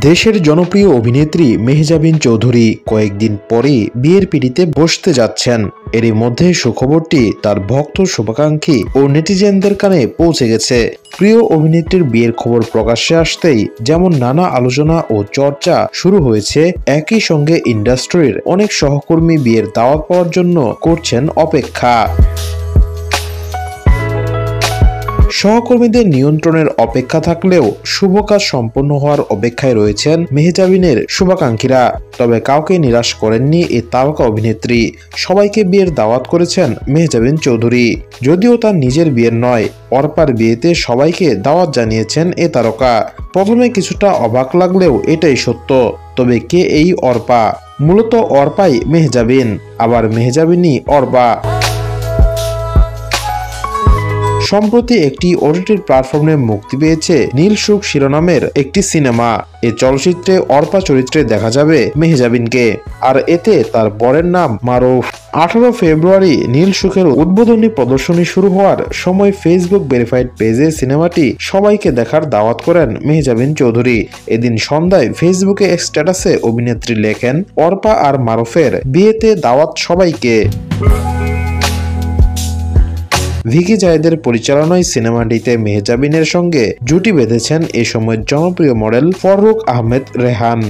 দেশের জনপ্রিয় অভিনেত্রী মেহজাবিন চৌধুরী কয়েকদিন পরে বিয়ের পিঁড়িতে বসতে যাচ্ছেন। এরই মধ্যে সুখবরটি তার ভক্ত, শুভাকাঙ্ক্ষী ও নেটিজেনদের কানে পৌঁছে গেছে। প্রিয় অভিনেত্রীর বিয়ের খবর প্রকাশ্যে আসতেই যেমন নানা আলোচনা ও চর্চা শুরু হয়েছে, একই সঙ্গে ইন্ডাস্ট্রির অনেক সহকর্মী বিয়ের দাওয়াত পাওয়ার জন্য করছেন অপেক্ষা। সহকর্মীদের নিয়ন্ত্রণের অপেক্ষা থাকলেও শুভ কাজ সম্পন্ন হওয়ার অপেক্ষায় রয়েছেন মেহজাবিনের শুভাকাঙ্ক্ষীরা। তবে কাউকে নিরাশ করেননি এই তারকা অভিনেত্রী। সবাইকে বিয়ের দাওয়াত করেছেন মেহজাবিন চৌধুরী। যদিও তার নিজের বিয়ের নয়, অর্পার বিয়েতে সবাইকে দাওয়াত জানিয়েছেন এ তারকা। প্রথমে কিছুটা অবাক লাগলেও এটাই সত্য। তবে কে এই অর্পা? মূলত অর্পাই মেহজাবিন, আবার মেহজাবিনই অর্পা। সম্প্রতি একটি ওটিটি প্ল্যাটফর্মে মুক্তি পেয়েছে নীল সুখ শিরোনামের একটি সিনেমা। এই চলচ্চিত্রে অর্পা চরিত্রে দেখা যাবে মেহজাবিনকে, আর এতে তার বরের নাম মারুফ। 18 ফেব্রুয়ারি নীল সুখের উদ্বোধনী প্রদর্শনী শুরু হওয়ার সময় ফেসবুক ভেরিফাইড পেজে সিনেমাটি সবাইকে দেখার দাওয়াত করেন মেহজাবিন চৌধুরী। এদিন সন্ধ্যায় ফেসবুকে এক স্ট্যাটাসে অভিনেত্রী লেখেন, অর্পা আর মারুফের বিয়েতে দাওয়াত সবাইকে। ভিকি জায়েদের পরিচালনায় সিনেমাটিতে মেহজাবিনের সঙ্গে জুটি বেঁধেছেন এ সময়ের জনপ্রিয় মডেল ফররুখ আহমেদ রেহান।